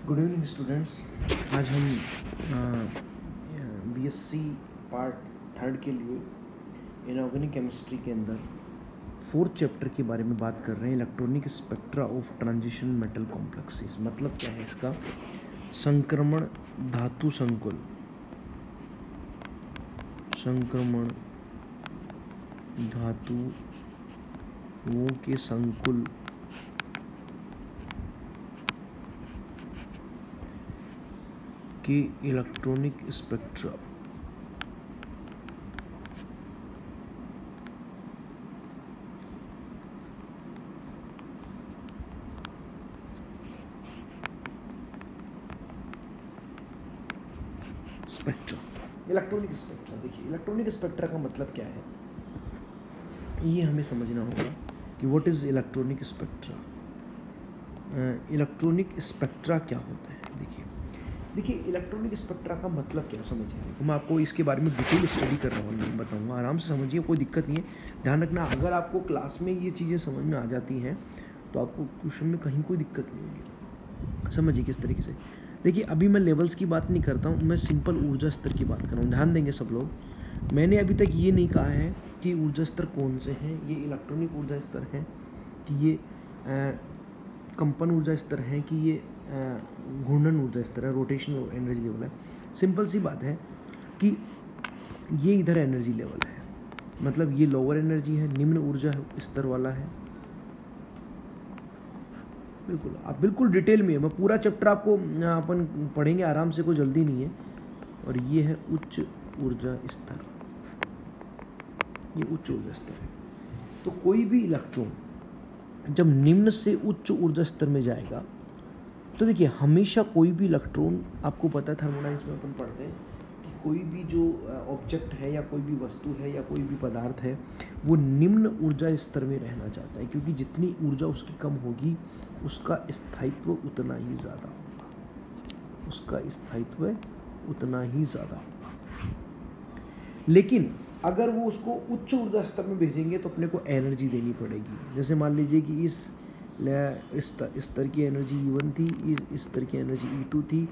Good evening students. आज हम BSc part 3 के लिए इनऑर्गेनिक केमिस्ट्री के अंदर 4th चैप्टर के बारे में बात कर रहे हैं। Electronic spectra of transition metal complexes. मतलब क्या है इसका? संक्रमण धातु संकुल, संक्रमण धातुओं के संकुल के electronic spectra. Spectra, electronic spectra. देखिए इलेक्ट्रॉनिक स्पेक्ट्रा का मतलब क्या है, ये हमें समझना होगा कि what is electronic spectra. Electronic spectra क्या होता है? देखिए इलेक्ट्रॉनिक स्पेक्ट्रा का मतलब क्या समझिए। मैं आपको इसके बारे में डिटेल स्टडी कर रहा हूँ, मैं बताऊँगा, आराम से समझिए, कोई दिक्कत नहीं है। ध्यान रखना, अगर आपको क्लास में ये चीज़ें समझ में आ जाती हैं तो आपको क्वेश्चन में कहीं कोई दिक्कत नहीं होगी। समझिए किस तरीके से। देखिए अभी मैं लेवल्स की बात नहीं करता हूँ, मैं सिंपल ऊर्जा स्तर की बात कर रहा हूँ। ध्यान देंगे सब लोग। मैंने अभी तक ये नहीं कहा है कि ऊर्जा स्तर कौन से हैं, ये इलेक्ट्रॉनिक ऊर्जा स्तर हैं कि ये कंपन ऊर्जा स्तर हैं कि ये घूर्णन ऊर्जा स्तर है, रोटेशनल एनर्जी लेवल है। सिंपल सी बात है कि ये इधर एनर्जी लेवल है, मतलब ये लोअर एनर्जी है, निम्न ऊर्जा स्तर वाला है। बिल्कुल आप बिल्कुल डिटेल में, मैं पूरा चैप्टर आपको अपन पढ़ेंगे आराम से, कोई जल्दी नहीं है। और ये है उच्च ऊर्जा स्तर, ये उच्च ऊर्जा स्तर है। तो कोई भी इलेक्ट्रॉन जब निम्न से उच्च ऊर्जा स्तर में जाएगा तो देखिए हमेशा कोई भी इलेक्ट्रॉन, आपको पता है थर्मोडायनेमिक्स में अपन पढ़ते हैं कि कोई भी जो ऑब्जेक्ट है या कोई भी वस्तु है या कोई भी पदार्थ है वो निम्न ऊर्जा स्तर में रहना चाहता है, क्योंकि जितनी ऊर्जा उसकी कम होगी उसका स्थायित्व उतना ही ज़्यादा होगा, उसका स्थायित्व उतना ही ज़्यादा होगा। लेकिन अगर वो उसको उच्च ऊर्जा स्तर में भेजेंगे तो अपने को एनर्जी देनी पड़ेगी। जैसे मान लीजिए कि इस स्तर की एनर्जी E1 थी, इस स्तर की एनर्जी E2 थी,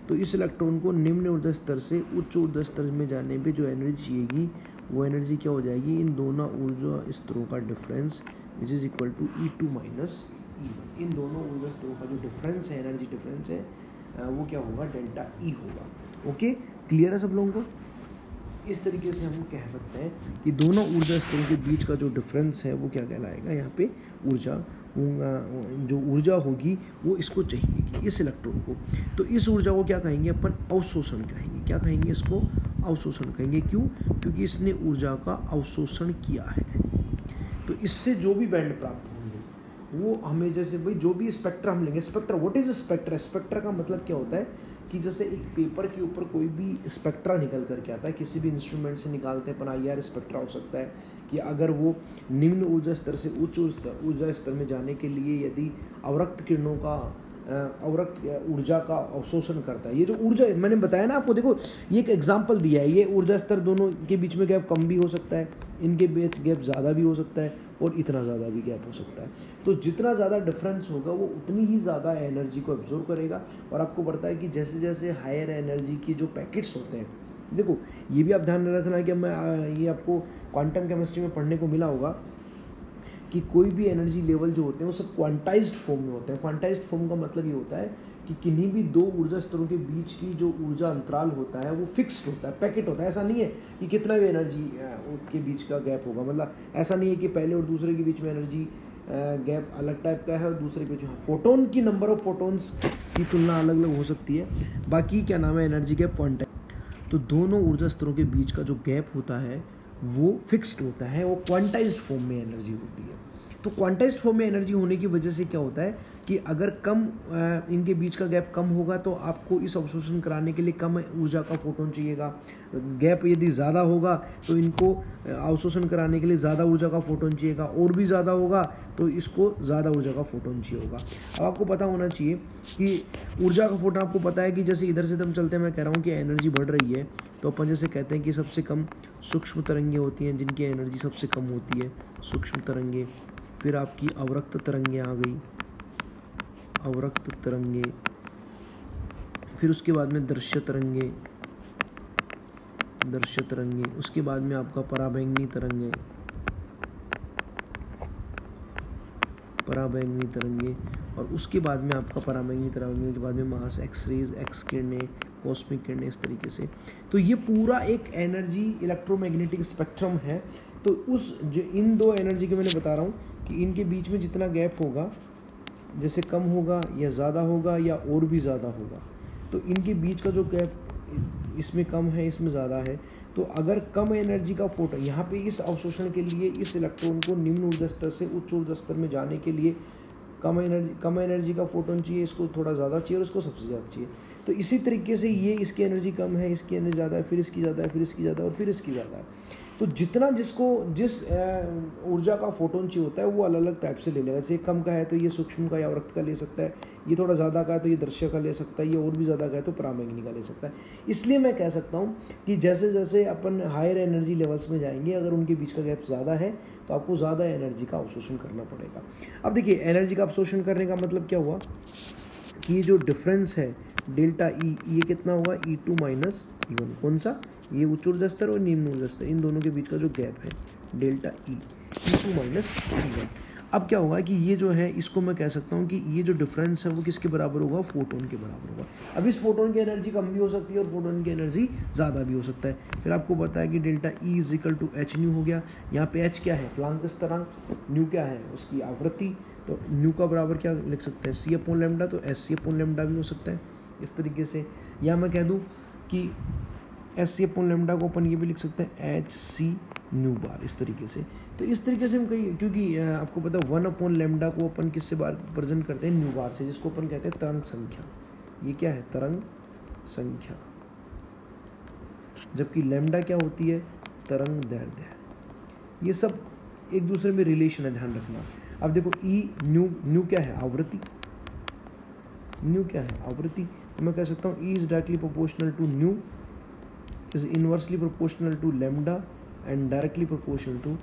तो इस इलेक्ट्रॉन को निम्न ऊर्जा स्तर से उच्च ऊर्जा स्तर में जाने पे जो एनर्जी चाहिएगी वो एनर्जी क्या हो जाएगी? इन दोनों ऊर्जा स्तरों का difference which is equal to E2 minus E1। इन दोनों ऊर्जा स्तरों का जो डिफरेंस है, एनर्जी डिफरेंस है, वो क्या होगा? डेल्टा E होगा। ओके, क्लियर है सब लोगों को? इस तरीके से हम कह सकते हैं कि दोनों ऊर्जा स्तरों के बीच का जो डिफरेंस है वो क्या कहलाएगा? यहाँ पे ऊर्जा, जो ऊर्जा होगी वो इसको चाहिएगी, इस इलेक्ट्रॉन को। तो इस ऊर्जा को क्या कहेंगे अपन? अवशोषण कहेंगे। क्या कहेंगे इसको? अवशोषण कहेंगे। क्यों? क्योंकि इसने ऊर्जा का अवशोषण किया है। तो इससे जो भी बैंड प्राप्त होंगे वो हमें, जैसे भाई जो भी स्पेक्ट्रा हम लेंगे, spectra, what is spectra? Spectra का मतलब क्या होता है कि जैसे एक पेपर के ऊपर कोई भी स्पेक्ट्रा निकल करके आता है, किसी भी इंस्ट्रूमेंट से निकालते हैं अपन, IR स्पेक्ट्रा हो सकता है कि अगर वो निम्न ऊर्जा स्तर से उच्च ऊर्जा स्तर में जाने के लिए यदि अवरक्त किरणों का, अवरक्त ऊर्जा का अवशोषण करता है। ये जो ऊर्जा मैंने बताया ना आपको, देखो ये एक एग्जांपल दिया है। ये ऊर्जा स्तर दोनों के बीच में गैप कम भी हो सकता है, इनके बीच गैप ज़्यादा भी हो सकता है, और इतना ज़्यादा भी गैप हो सकता है। तो जितना ज़्यादा डिफरेंस होगा वो उतनी ही ज़्यादा एनर्जी को एब्जॉर्ब करेगा। और आपको पता है कि जैसे जैसे हायर एनर्जी की जो पैकेट्स होते हैं, देखो ये भी आप ध्यान में रखना कि ये आपको क्वांटम केमिस्ट्री में पढ़ने को मिला होगा कि कोई भी एनर्जी लेवल जो होते हैं वो सब क्वांटाइज्ड फॉर्म में होते हैं। क्वांटाइज्ड फॉर्म का मतलब ये होता है कि किन्हीं भी दो ऊर्जा स्तरों के बीच की जो ऊर्जा अंतराल होता है वो फिक्स्ड होता है, पैकेट होता है। ऐसा नहीं है कि कितना भी एनर्जी के बीच का गैप होगा, मतलब ऐसा नहीं है कि पहले और दूसरे के बीच में एनर्जी गैप अलग टाइप का है और दूसरे के बीच में। फोटोन की नंबर ऑफ फोटोन्स की तुलना अलग अलग हो सकती है, बाकी क्या नाम है, एनर्जी गैप क्वांटाइज। तो दोनों ऊर्जा स्तरों के बीच का जो गैप होता है वो फिक्स्ड होता है, वो क्वांटाइज्ड फॉर्म में एनर्जी होती है। तो क्वांटाइज्ड फॉर्म में एनर्जी होने की वजह से क्या होता है कि अगर कम इनके बीच का गैप कम होगा तो आपको इस अवशोषण कराने के लिए कम ऊर्जा का फोटोन चाहिएगा। गैप यदि ज़्यादा होगा तो इनको अवशोषण कराने के लिए ज़्यादा ऊर्जा का फोटोन चाहिएगा, और भी ज़्यादा होगा तो इसको ज़्यादा ऊर्जा का फोटोन चाहिए होगा। अब आपको पता होना चाहिए कि ऊर्जा का फोटोन, आपको पता है कि जैसे इधर से हम चलते हैं, मैं कह रहा हूँ कि एनर्जी बढ़ रही है, तो अपन जैसे कहते हैं कि सबसे कम सूक्ष्म तरंगें होती हैं जिनकी एनर्जी सबसे कम होती है, सूक्ष्म तरंगें। फिर आपकी अवरक्त तरंगें आ गई, अवरक्त तरंगें, फिर उसके बाद में दृश्य तरंगे, उसके बाद में आपका पराबैंगनी तरंगे, और उसके बाद में आपका पराबैंगनी तरंगे के बाद में मास, एक्सरेज, एक्स किरणें, कॉस्मिक किरणें, इस तरीके से। तो ये पूरा एक एनर्जी इलेक्ट्रोमैग्नेटिक स्पेक्ट्रम है। तो उस जो इन दो एनर्जी के मैंने बता रहा हूँ कि इनके बीच में जितना गैप होगा, जैसे कम होगा या ज़्यादा होगा या और भी ज़्यादा होगा, तो इनके बीच का जो गैप इसमें कम है, इसमें ज़्यादा है। तो अगर कम एनर्जी का फोटोन, यहाँ पे इस अवशोषण के लिए इस इलेक्ट्रॉन को निम्न ऊर्जा स्तर से उच्च ऊर्जा स्तर में जाने के लिए कम एनर्जी का फोटोन चाहिए, इसको थोड़ा ज़्यादा चाहिए और इसको सबसे ज़्यादा चाहिए। तो इसी तरीके से ये इसकी एनर्जी कम है, इसकी एनर्जी ज़्यादा है, फिर इसकी ज़्यादा है, फिर इसकी ज़्यादा है और फिर इसकी ज़्यादा है। तो जितना जिस ऊर्जा का फोटोन चाहिए होता है वो अलग अलग टाइप से ले लेगा। जैसे कम का है तो ये सूक्ष्म का या वृत्त का ले सकता है, ये थोड़ा ज़्यादा का है तो ये दृश्य का ले सकता है, ये और भी ज़्यादा का है तो पराबैंगनी का ले सकता है। इसलिए मैं कह सकता हूँ कि जैसे जैसे अपन हायर एनर्जी लेवल्स में जाएंगे, अगर उनके बीच का गैप ज़्यादा है तो आपको ज़्यादा एनर्जी का अवशोषण करना पड़ेगा। अब देखिए, एनर्जी का अवशोषण करने का मतलब क्या हुआ कि ये जो डिफरेंस है डेल्टा ई, ये कितना होगा, E2 माइनस E1। कौन सा, ये उच्च ऊर्जा स्तर और निम्न ऊर्जा स्तर, इन दोनों के बीच का जो गैप है delta E, E2 minus E1। अब क्या होगा कि ये जो है, इसको मैं कह सकता हूँ कि ये जो डिफरेंस है वो किसके बराबर होगा, फोटोन के बराबर होगा। अब इस फोटोन की एनर्जी कम भी हो सकती है और फोटोन की एनर्जी ज़्यादा भी हो सकता है। फिर आपको पता है कि delta E is equal to h nu हो गया। यहाँ पे एच क्या है, प्लांक स्थिरांक, न्यू क्या है, उसकी आवृत्ति। तो न्यू का बराबर क्या लिख सकते हैं, सी अपॉन लैम्डा, तो एस सी अपॉन लैम्डा भी हो सकता है इस तरीके से। या मैं कह दूँ कि एस सी अपॉन लैम्डा को अपन ये भी लिख सकते हैं एच सी न्यू बार, इस तरीके से। तो इस तरीके से हम कहीं, क्योंकि आपको पता है 1 अपॉन लैम्डा को अपन किससे बार प्रेजेंट करते हैं, न्यू बार से, जिसको अपन कहते हैं तरंग संख्या। ये क्या है, तरंग संख्या, जबकि लैम्डा क्या होती है, तरंग दैर्ध्य। ये सब एक दूसरे में रिलेशन है, ध्यान रखना। अब देखो ई, न्यू क्या है, आवृत्ति, न्यू क्या है, आवृत्ति। तो मैं कह सकता हूँ E is directly proportional to nu is inversely proportional to lambda and directly proportional to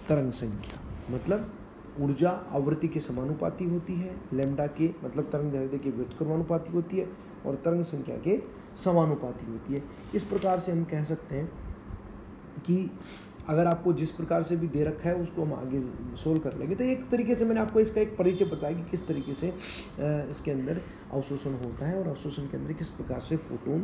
तरंग संख्या। मतलब ऊर्जा आवृत्ति के समानुपाती होती है, लैम्डा के मतलब तरंग दैर्ध्य के व्युत्क्रमानुपाती होती है और तरंग संख्या के समानुपाती होती है। इस प्रकार से हम कह सकते हैं कि अगर आपको जिस प्रकार से भी दे रखा है उसको हम आगे सोल्व कर लेंगे। तो एक तरीके से मैंने आपको इसका एक परिचय बताया कि किस तरीके से इसके अंदर अवशोषण होता है और अवशोषण के अंदर किस प्रकार से फोटोन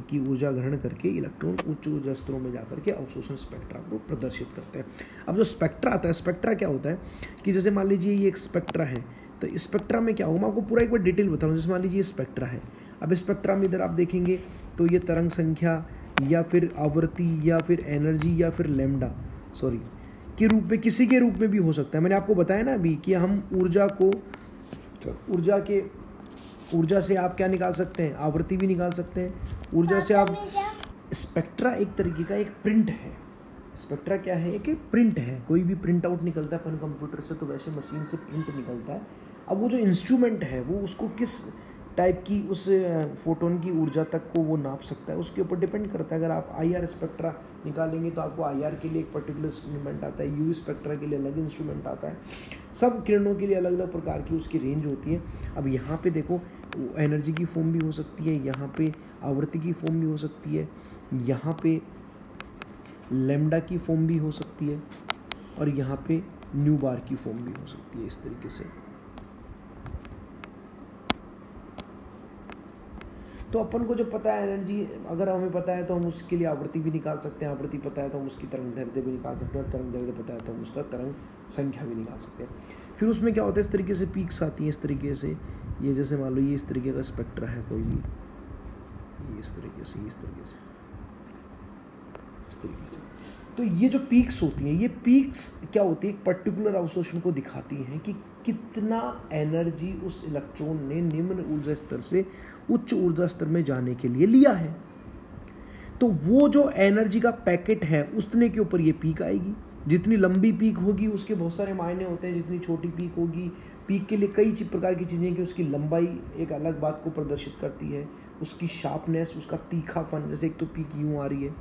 की ऊर्जा ग्रहण करके इलेक्ट्रॉन उच्च ऊर्जा स्तरों में जाकर के अवशोषण स्पेक्ट्रा को प्रदर्शित करते हैं। अब जो स्पेक्ट्रा आता है, स्पेक्ट्रा क्या होता है कि जैसे मान लीजिए ये एक स्पेक्ट्रा है, तो स्पेक्ट्रा में क्या होगा, मैं आपको पूरा एक बार डिटेल बता रहा हूँ। जैसे मान लीजिए स्पेक्ट्रा है, अब स्पेक्ट्रा में इधर आप देखेंगे तो ये तरंग संख्या या फिर आवृत्ति या फिर एनर्जी या फिर लैम्डा के रूप में, किसी के रूप में भी हो सकता है। मैंने आपको बताया ना अभी कि हम ऊर्जा से आप क्या निकाल सकते हैं, आवृत्ति भी निकाल सकते हैं। ऊर्जा से आप, स्पेक्ट्रा एक तरीके का एक प्रिंट है। स्पेक्ट्रा क्या है, एक प्रिंट है। कोई भी प्रिंट आउट निकलता है अपन कंप्यूटर से, तो वैसे मशीन से प्रिंट निकलता है। अब वो जो इंस्ट्रूमेंट है वो उसको किस टाइप की उस फोटोन की ऊर्जा तक को वो नाप सकता है, उसके ऊपर डिपेंड करता है। अगर आप IR स्पेक्ट्रा निकालेंगे तो आपको IR के लिए एक पर्टिकुलर इंस्ट्रूमेंट आता है, UV स्पेक्ट्रा के लिए अलग इंस्ट्रूमेंट आता है। सब किरणों के लिए अलग अलग प्रकार की उसकी रेंज होती है। अब यहाँ पे देखो एनर्जी की फॉर्म भी हो सकती है, यहाँ पे आवृत्ति की फॉर्म भी हो सकती है, यहाँ पे लैम्डा की फॉर्म भी हो सकती है और यहाँ पे न्यू बार की फॉर्म भी हो सकती है, इस तरीके से। तो अपन को जो पता है एनर्जी, अगर हमें पता है तो हम उसके लिए आवृत्ति भी निकाल सकते हैं, आवृत्ति पता है तो हम उसकी तरंग दैर्ध्य भी निकाल सकते हैं, तरंग दैर्ध्य पता है तो हम उसका तरंग संख्या भी निकाल सकते हैं। फिर उसमें क्या होता है, इस तरीके से पीक्स आती हैं, इस तरीके से। ये जैसे मान लो ये इस तरीके का स्पेक्ट्रा है कोई भी, ये इस तरीके से, इस तरीके से। तो ये जो पीक्स होती हैं, ये पीक्स क्या होती है, एक पर्टिकुलर अवशोषण को दिखाती हैं कि कितना एनर्जी उस इलेक्ट्रॉन ने निम्न ऊर्जा स्तर से उच्च ऊर्जा स्तर में जाने के लिए लिया है। तो वो जो एनर्जी का पैकेट है उतने के ऊपर ये पीक आएगी। जितनी लंबी पीक होगी उसके बहुत सारे मायने होते हैं, जितनी छोटी पीक होगी, पीक के लिए कई प्रकार की चीज़ें कि उसकी लंबाई एक अलग बात को प्रदर्शित करती है, उसकी शार्पनेस, उसका तीखापन। जैसे एक तो पीक यूँ आ रही है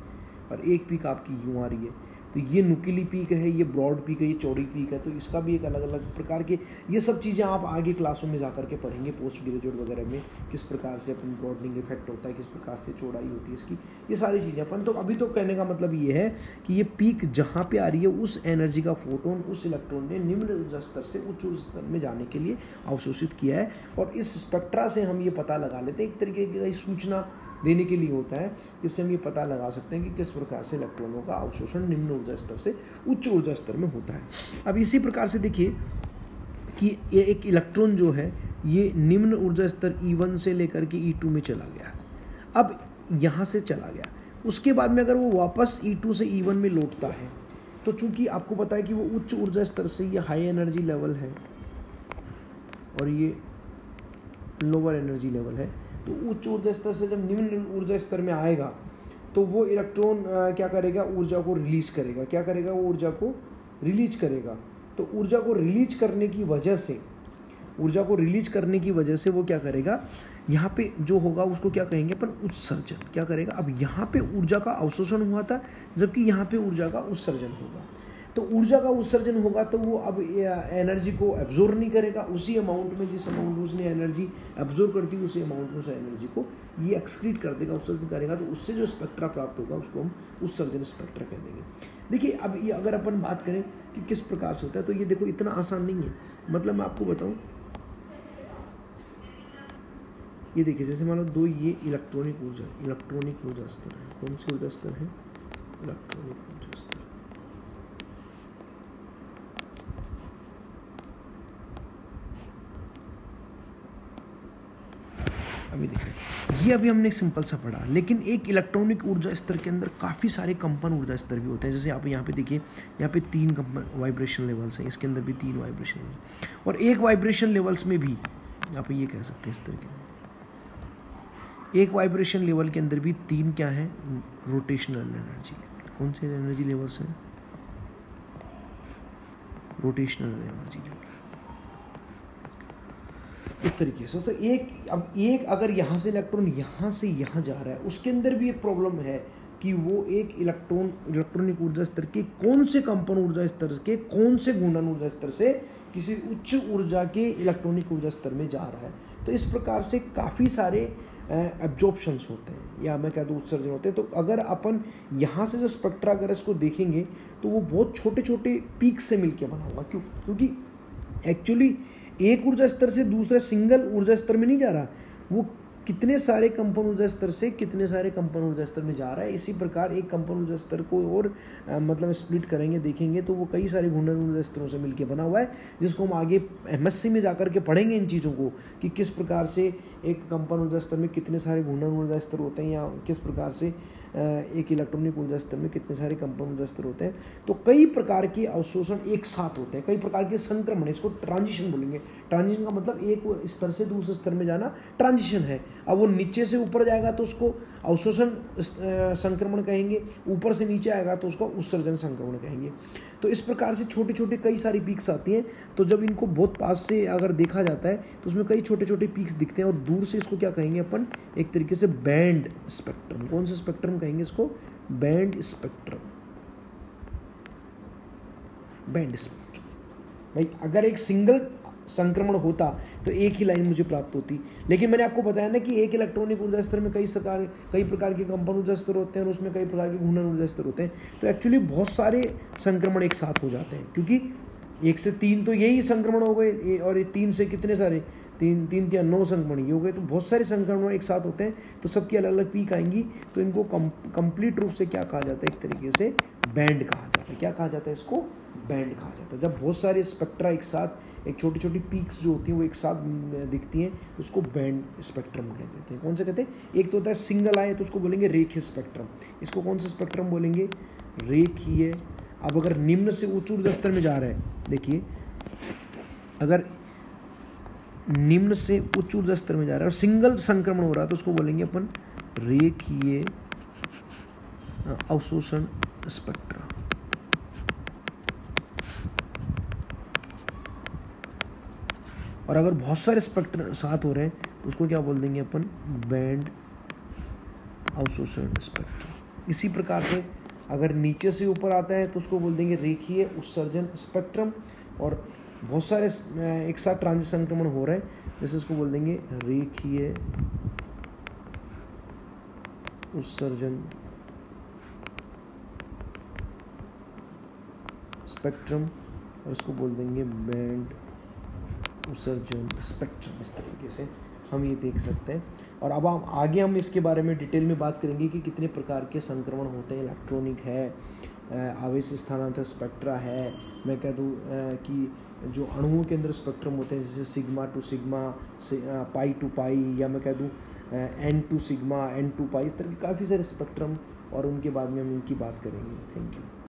और एक पीक आपकी यूँ आ रही है, तो ये नुकीली पीक है, ये ब्रॉड पीक है, ये चौड़ी पीक है, तो इसका भी एक अलग अलग प्रकार के ये सब चीज़ें आप आगे क्लासों में जाकर के पढ़ेंगे पोस्ट ग्रेजुएट वगैरह में, किस प्रकार से अपन ब्रॉडनिंग इफेक्ट होता है, किस प्रकार से चौड़ाई होती है इसकी, ये सारी चीज़ें अपन तो अभी तो कहने का मतलब ये है कि ये पीक जहाँ पे आ रही है उस एनर्जी का फोटोन उस इलेक्ट्रॉन ने निम्न ऊर्जा स्तर से उच्च ऊर्जा स्तर में जाने के लिए अवशोषित किया है, और इस स्पेक्ट्रा से हम ये पता लगा लेते हैं, एक तरीके की सूचना देने के लिए होता है, इससे हम ये पता लगा सकते हैं कि किस प्रकार से इलेक्ट्रॉनों का अवशोषण निम्न ऊर्जा स्तर से उच्च ऊर्जा स्तर में होता है। अब इसी प्रकार से देखिए कि ये एक इलेक्ट्रॉन जो है ये निम्न ऊर्जा स्तर E1 से लेकर के E2 में चला गया, अब यहाँ से चला गया, उसके बाद में अगर वो वापस E2 से E1 में लौटता है तो चूंकि आपको पता है कि वो उच्च ऊर्जा स्तर से ये हाई एनर्जी लेवल है और ये लोअर एनर्जी लेवल है, तो उच्च ऊर्जा स्तर से जब निम्न ऊर्जा स्तर में आएगा तो वो इलेक्ट्रॉन क्या करेगा, ऊर्जा को रिलीज करेगा। क्या करेगा, वो ऊर्जा को रिलीज करेगा। तो ऊर्जा को रिलीज करने की वजह से वो क्या करेगा, यहाँ पे जो होगा उसको क्या कहेंगे अपन, उत्सर्जन। क्या करेगा, अब यहाँ पे ऊर्जा का अवशोषण हुआ था जबकि यहाँ पे ऊर्जा का उत्सर्जन होगा, तो ऊर्जा का उत्सर्जन होगा तो वो अब एनर्जी को एब्जॉर्ब नहीं करेगा, उसी अमाउंट में जिस अमाउंट में उसने एनर्जी एब्जॉर्ब करती है उसी अमाउंट में उस एनर्जी को ये एक्सक्रीट कर देगा, उत्सर्जन करेगा, तो उससे जो स्पेक्ट्रा प्राप्त होगा उसको हम उत्सर्जन स्पेक्ट्रा कह देंगे। देखिए अब ये अगर अपन बात करें कि किस प्रकार से होता है, तो ये देखो इतना आसान नहीं है, मतलब मैं आपको बताऊँ, ये देखिए जैसे मान लो दो ये इलेक्ट्रॉनिक ऊर्जा स्तर है, कौन सी ऊर्जा स्तर है, इलेक्ट्रॉनिक ऊर्जा स्तर। अभी देखिए ये अभी हमने एक सिंपल सा पढ़ा, लेकिन एक इलेक्ट्रॉनिक ऊर्जा स्तर के अंदर काफ़ी सारे कंपन ऊर्जा स्तर भी होते हैं। जैसे आप यहाँ पे देखिए, यहाँ पे 3 कंपन वाइब्रेशन लेवल्स हैं, इसके अंदर भी 3 वाइब्रेशन लेवल, और एक वाइब्रेशन लेवल्स में भी आप ये कह सकते हैं इस तरीके में, एक वाइब्रेशन लेवल के अंदर भी 3 क्या है, रोटेशनल एनर्जी लेवल। कौन से एनर्जी लेवल्स हैं, रोटेशनल एनर्जी लेवल, इस तरीके से। तो एक अगर यहाँ से इलेक्ट्रॉन यहाँ से यहाँ जा रहा है, उसके अंदर भी एक प्रॉब्लम है कि वो एक इलेक्ट्रॉनिक ऊर्जा स्तर के कौन से कंपन ऊर्जा स्तर के कौन से घूर्णन ऊर्जा स्तर से किसी उच्च ऊर्जा के इलेक्ट्रॉनिक ऊर्जा स्तर में जा रहा है। तो इस प्रकार से काफ़ी सारे एब्जॉर्प्शंस होते हैं, या मैं कह दूँ उत्सर्जन होते हैं। तो अगर अपन यहाँ से जो स्पेक्ट्रा अगर इसको देखेंगे तो वो बहुत छोटे छोटे पीक से मिलकर बना हुआ, क्योंकि एक्चुअली एक ऊर्जा स्तर से दूसरा सिंगल ऊर्जा स्तर में नहीं जा रहा, वो कितने सारे कंपन ऊर्जा स्तर से कितने सारे कंपन ऊर्जा स्तर में जा रहा है। इसी प्रकार एक कंपन ऊर्जा स्तर को और मतलब स्प्लिट करेंगे, देखेंगे तो वो कई सारे घूर्णन ऊर्जा स्तरों से मिलकर बना हुआ है, जिसको हम आगे MSc में जाकर के पढ़ेंगे इन चीज़ों को कि किस प्रकार से एक कंपन ऊर्जा स्तर में कितने सारे घूर्णन ऊर्जा स्तर होते हैं, या किस प्रकार से एक इलेक्ट्रॉनिक ऊर्जा स्तर में कितने सारे कंपन ऊर्जा स्तर होते हैं। तो कई प्रकार के अवशोषण एक साथ होते हैं, कई प्रकार के संक्रमण, इसको ट्रांजिशन बोलेंगे। ट्रांजिशन का मतलब एक स्तर से दूसरे स्तर में जाना ट्रांजिशन है। अब वो नीचे से ऊपर जाएगा तो उसको अवशोषण संक्रमण कहेंगे, ऊपर से नीचे आएगा तो उसको उत्सर्जन संक्रमण कहेंगे। तो इस प्रकार से छोटे छोटे कई सारी पीक्स आती हैं। तो जब इनको बहुत पास से अगर देखा जाता है तो उसमें कई छोटे छोटे पीक्स दिखते हैं, और दूर से इसको क्या कहेंगे अपन, एक तरीके से बैंड स्पेक्ट्रम। कौन सा स्पेक्ट्रम कहेंगे इसको, बैंड स्पेक्ट्रम। बैंड स्पेक्ट्रम भाई अगर एक सिंगल संक्रमण होता तो एक ही लाइन मुझे प्राप्त होती, लेकिन मैंने आपको बताया ना कि एक इलेक्ट्रॉनिक ऊर्जा स्तर में कई प्रकार के कंपन ऊर्जा स्तर होते हैं, और उसमें कई प्रकार के घूर्णन ऊर्जा स्तर होते हैं। तो एक्चुअली बहुत सारे संक्रमण एक साथ हो जाते हैं, क्योंकि 1 से 3 तो यही संक्रमण हो गए, और 3 से कितने सारे, 3 या 9 संक्रमण ये हो गए। तो बहुत सारे संक्रमण एक साथ होते हैं, तो सबकी अलग अलग पीक आएंगी। तो इनको कंप्लीट रूप से क्या कहा जाता है, एक तरीके से बैंड कहा जाता है। क्या कहा जाता है इसको, बैंड कहा जाता है। जब बहुत सारे स्पेक्ट्रा एक साथ, एक छोटी छोटी पीक्स जो होती हैं वो एक साथ दिखती हैं, उसको बैंड स्पेक्ट्रम कह देते हैं। कौन से कहते हैं, एक तो होता है सिंगल आए तो उसको बोलेंगे रेखीय स्पेक्ट्रम। इसको कौन सा स्पेक्ट्रम बोलेंगे, रेखीय। अब अगर निम्न से उच्च ऊर्जा स्तर में जा रहा है, देखिए अगर निम्न से उच्च ऊर्जा स्तर में जा रहा है और सिंगल संक्रमण हो रहा है तो उसको बोलेंगे अपन रेखीय अवशोषण स्पेक्ट्रा। और अगर बहुत सारे स्पेक्ट्रा साथ हो रहे हैं तो उसको क्या बोल देंगे अपन, बैंड अवशोषण स्पेक्ट्रा। इसी प्रकार से अगर नीचे से ऊपर आता है तो उसको बोल देंगे रेखीय उत्सर्जन स्पेक्ट्रम। और बहुत सारे एक साथ ट्रांजिट संक्रमण हो रहे हैं, जैसे उसको बोल देंगे रेखीय उत्सर्जन स्पेक्ट्रम, और इसको बोल देंगे बैंड उत्सर्जन स्पेक्ट्रम। इस तरीके से हम ये देख सकते हैं। और अब हम आगे हम इसके बारे में डिटेल में बात करेंगे कि कितने प्रकार के संक्रमण होते हैं। इलेक्ट्रॉनिक है, आवेश स्थानांतर स्पेक्ट्रा है, मैं कह दूँ कि जो अणुओं के अंदर स्पेक्ट्रम होते हैं, जैसे sigma to sigma, pi to pi, या मैं कह दूँ n to sigma, n to pi, इस तरह के काफ़ी सारे स्पेक्ट्रम, और उनके बाद में हम इनकी बात करेंगे। Thank you.